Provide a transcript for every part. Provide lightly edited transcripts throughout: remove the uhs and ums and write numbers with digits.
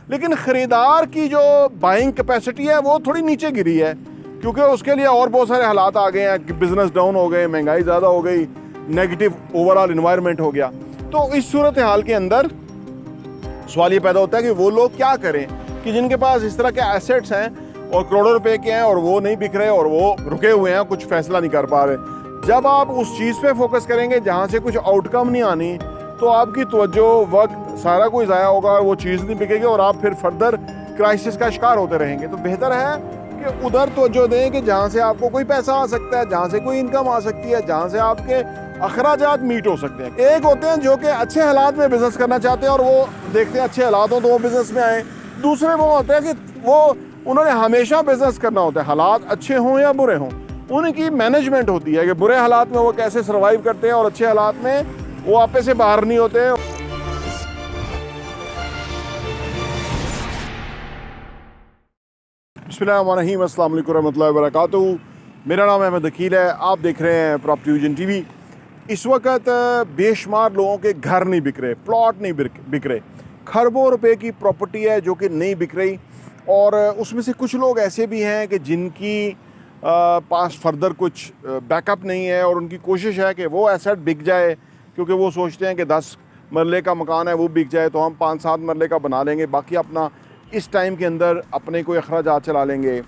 लेकिन ख़रीदार की जो बाइंग कैपेसिटी है वो थोड़ी नीचे गिरी है, क्योंकि उसके लिए और बहुत सारे हालात आ गए हैं कि बिज़नेस डाउन हो गए, महंगाई ज़्यादा हो गई, नेगेटिव ओवरऑल इन्वायरमेंट हो गया। तो इस सूरत हाल के अंदर सवाल ये पैदा होता है कि वो लोग क्या करें कि जिनके पास इस तरह के एसेट्स हैं और करोड़ों रुपए के हैं और वो नहीं बिक रहे और वो रुके हुए हैं, कुछ फैसला नहीं कर पा रहे। जब आप उस चीज़ पे फोकस करेंगे जहाँ से कुछ आउटकम नहीं आनी, तो आपकी तवज्जो, वक्त, सारा कुछ ज़ाया होगा और वो चीज़ नहीं बिकेगी और आप फिर फर्दर क्राइसिस का शिकार होते रहेंगे। तो बेहतर है कि उधर तवज्जो दें कि जहाँ से आपको कोई पैसा आ सकता है, जहाँ से कोई इनकम आ सकती है, जहाँ से आपके अखराजात मीट हो सकते हैं। एक होते हैं जो कि अच्छे हालात में बिज़नेस करना चाहते हैं और वो देखते हैं अच्छे हालात हो तो वो बिज़नेस में आए। दूसरे वो होते हैं कि वो उन्होंने हमेशा बिज़नेस करना होता है, हालात अच्छे हों या बुरे हों। उनकी मैनेजमेंट होती है कि बुरे हालात में वो कैसे सर्वाइव करते हैं और अच्छे हालात में वो आपे से बाहर नहीं होते। बिस्मिल्लाहिर्रहमानिर्रहीम, अस्सलाम वालेकुम रहमतुल्लाहि व बरकातहू। मेरा नाम अहमद अकील है, आप देख रहे हैं प्रॉपर्टी विजन टीवी। इस वक्त बेशुमार लोगों के घर नहीं बिक रहे, प्लॉट नहीं बिक रहे, खरबों रुपए की प्रॉपर्टी है जो कि नहीं बिक रही। और उसमें से कुछ लोग ऐसे भी हैं कि जिनकी पास फर्दर कुछ बैकअप नहीं है और उनकी कोशिश है कि वो एसेट बिक जाए, क्योंकि वो सोचते हैं कि 10 मरले का मकान है वो बिक जाए तो हम 5-7 मरले का बना लेंगे, बाकी अपना इस टाइम के अंदर अपने कोई अखराजात चला लेंगे।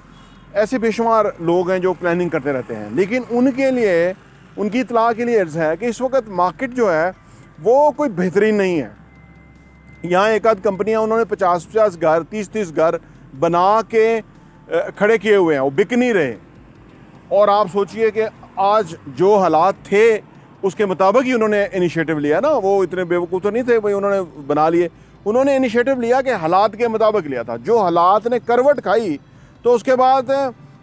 ऐसे बेशुमार लोग हैं जो प्लानिंग करते रहते हैं, लेकिन उनके लिए, उनकी इत्तला के लिए अर्ज़ है कि इस वक्त मार्केट जो है वो कोई बेहतरीन नहीं है। यहाँ एक आध कंपनियाँ उन्होंने 50-50 घर, 30-30 घर बना के खड़े किए हुए हैं, वो बिक नहीं रहे। और आप सोचिए कि आज जो हालात थे उसके मुताबिक ही उन्होंने इनिशिएटिव लिया ना, वो इतने बेवकूफ़ तो नहीं थे भाई उन्होंने बना लिए। उन्होंने इनिशिएटिव लिया कि हालात के मुताबिक लिया था। जो हालात ने करवट खाई तो उसके बाद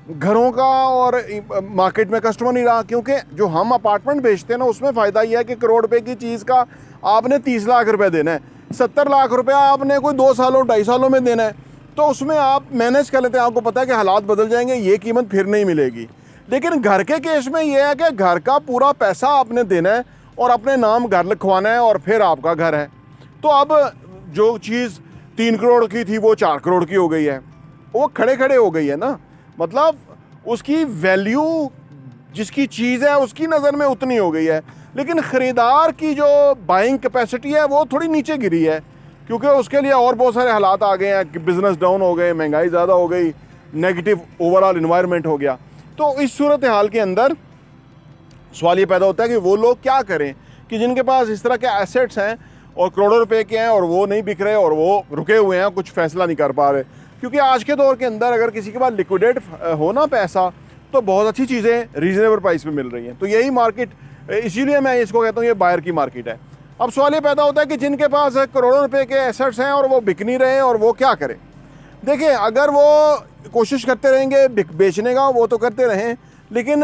घरों का और मार्केट में कस्टमर नहीं रहा, क्योंकि जो हम अपार्टमेंट बेचते हैं ना उसमें फ़ायदा यह है कि करोड़ रुपए की चीज़ का आपने 30 लाख रुपए देना है, 70 लाख रुपया आपने कोई 2 सालों 2.5 सालों में देना है, तो उसमें आप मैनेज कर लेते हैं। आपको पता है कि हालात बदल जाएंगे, ये कीमत फिर नहीं मिलेगी। लेकिन घर के केस में यह है कि घर का पूरा पैसा आपने देना है और अपने नाम घर लिखवाना है और फिर आपका घर है। तो अब जो चीज़ 3 करोड़ की थी वो 4 करोड़ की हो गई है, वो खड़े खड़े हो गई है ना। मतलब उसकी वैल्यू जिसकी चीज़ है उसकी नज़र में उतनी हो गई है, लेकिन ख़रीदार की जो बाइंग कैपेसिटी है वो थोड़ी नीचे गिरी है, क्योंकि उसके लिए और बहुत सारे हालात आ गए हैं कि बिज़नेस डाउन हो गए, महंगाई ज़्यादा हो गई, नेगेटिव ओवरऑल इन्वायरमेंट हो गया। तो इस सूरत हाल के अंदर सवाल ये पैदा होता है कि वो लोग क्या करें कि जिनके पास इस तरह के एसेट्स हैं और करोड़ों रुपए के हैं और वो नहीं बिक रहे और वो रुके हुए हैं, कुछ फैसला नहीं कर पा रहे। क्योंकि आज के दौर के अंदर अगर किसी के पास लिक्विडेट हो ना पैसा, तो बहुत अच्छी चीज़ें रीज़नेबल प्राइस पे मिल रही हैं। तो यही मार्केट, इसीलिए मैं इसको कहता हूँ ये बायर की मार्केट है। अब सवाल ये पैदा होता है कि जिनके पास करोड़ों रुपए के एसेट्स हैं और वो बिक नहीं रहे और वो क्या करें। देखिए, अगर वो कोशिश करते रहेंगे बेचने का, वो तो करते रहें, लेकिन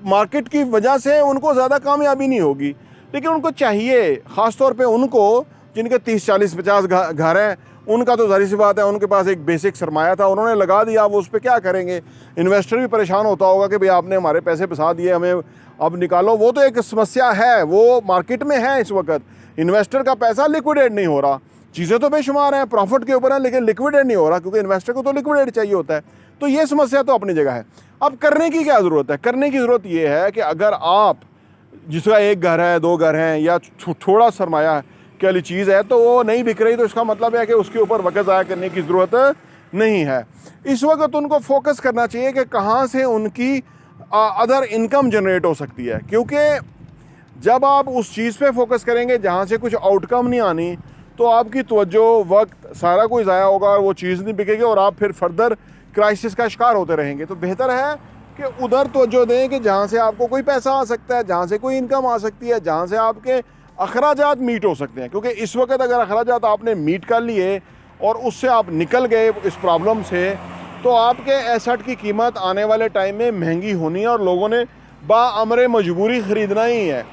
मार्केट की वजह से उनको ज़्यादा कामयाबी नहीं होगी। लेकिन उनको चाहिए, ख़ास तौर पे उनको जिनके 30, 40, 50 घर हैं, उनका तो ज़ाहिर सी बात है उनके पास एक बेसिक सरमाया था, उन्होंने लगा दिया, वो उस पर क्या करेंगे। इन्वेस्टर भी परेशान होता होगा कि भाई आपने हमारे पैसे फंसा दिए, हमें अब निकालो। वो तो एक समस्या है, वो मार्केट में है इस वक्त। इन्वेस्टर का पैसा लिक्विडेट नहीं हो रहा, चीज़ें तो बेशुमार हैं, प्रॉफिट के ऊपर है, लेकिन लिक्विडेट नहीं हो रहा, क्योंकि इन्वेस्टर को तो लिक्विडेट चाहिए होता है। तो ये समस्या तो अपनी जगह है। अब करने की क्या ज़रूरत है? करने की ज़रूरत ये है कि अगर आप, जिसका एक घर है, 2 घर हैं या थोड़ा सरमाया वाली चीज़ है, तो वो नहीं बिक रही, तो इसका मतलब है कि उसके ऊपर वक़्त ज़ाया करने की ज़रूरत नहीं है। इस वक्त उनको फोकस करना चाहिए कि कहाँ से उनकी अदर इनकम जनरेट हो सकती है, क्योंकि जब आप उस चीज़ पे फोकस करेंगे जहाँ से कुछ आउटकम नहीं आनी, तो आपकी तवज्जो, वक्त, सारा कुछ ज़ाया होगा और वो चीज़ नहीं बिकेगी और आप फिर फर्दर क्राइसिस का शिकार होते रहेंगे। तो बेहतर है कि उधर तवज्जो दें कि जहाँ से आपको कोई पैसा आ सकता है, जहाँ से कोई इनकम आ सकती है, जहाँ से आपके अखराजात मीट हो सकते हैं। क्योंकि इस वक्त अगर अखराजात आपने मीट कर लिए और उससे आप निकल गए इस प्रॉब्लम से, तो आपके एसेट की कीमत आने वाले टाइम में महंगी होनी है और लोगों ने बाअमरे मजबूरी ख़रीदना ही है।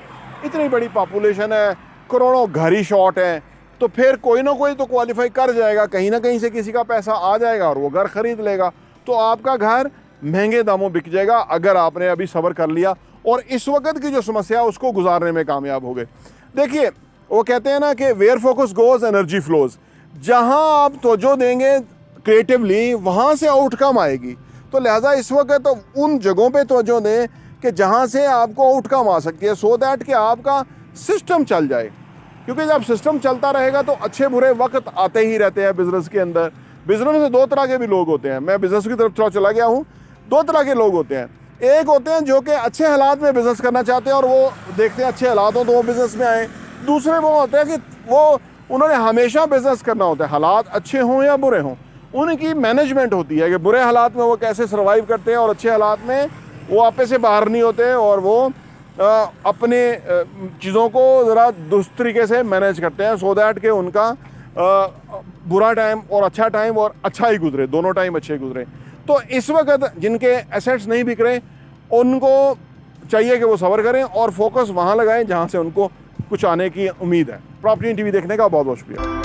इतनी बड़ी पॉपुलेशन है, करोड़ों घर ही शॉर्ट हैं, तो फिर कोई ना कोई तो क्वालिफाई कर जाएगा, कहीं ना कहीं से किसी का पैसा आ जाएगा और वो घर ख़रीद लेगा, तो आपका घर महंगे दामों बिक जाएगा अगर आपने अभी सब्र कर लिया और इस वक्त की जो समस्या है उसको गुजारने में कामयाब हो गए। देखिए, वो कहते हैं ना कि where focus goes energy flows. जहां आप तवज्जो देंगे क्रिएटिवली, वहां से आउटकम आएगी। तो लिहाजा इस वक्त तो उन जगहों पे तवज्जो दें कि जहां से आपको आउटकम आ सकती है, सो दैट कि आपका सिस्टम चल जाए। क्योंकि जब सिस्टम चलता रहेगा तो अच्छे बुरे वक्त आते ही रहते हैं बिजनेस के अंदर। बिजनेस में दो तरह के भी लोग होते हैं, मैं बिजनेस की तरफ थोड़ा चला गया हूँ। दो तरह के लोग होते हैं, एक होते हैं जो कि अच्छे हालात में बिजनेस करना चाहते हैं और वो देखते हैं अच्छे हालात हो तो वो बिजनेस में आए। दूसरे वो होते हैं कि वो उन्होंने हमेशा बिजनेस करना होता है, हालात अच्छे हों या बुरे हों। उनकी मैनेजमेंट होती है कि बुरे हालात में वो कैसे सर्वाइव करते हैं और अच्छे हालात में वो आपे से बाहर नहीं होते और वो अपने चीज़ों को ज़रा दुरुस्त तरीके से मैनेज करते हैं, सो दैट कि उनका बुरा टाइम और अच्छा टाइम और अच्छा ही गुजरे, दोनों टाइम अच्छे गुजरे। तो इस वक्त जिनके एसेट्स नहीं बिक रहे, उनको चाहिए कि वो सब्र करें और फोकस वहाँ लगाएं जहाँ से उनको कुछ आने की उम्मीद है। प्रॉपर्टी टीवी देखने का बहुत बहुत शुक्रिया।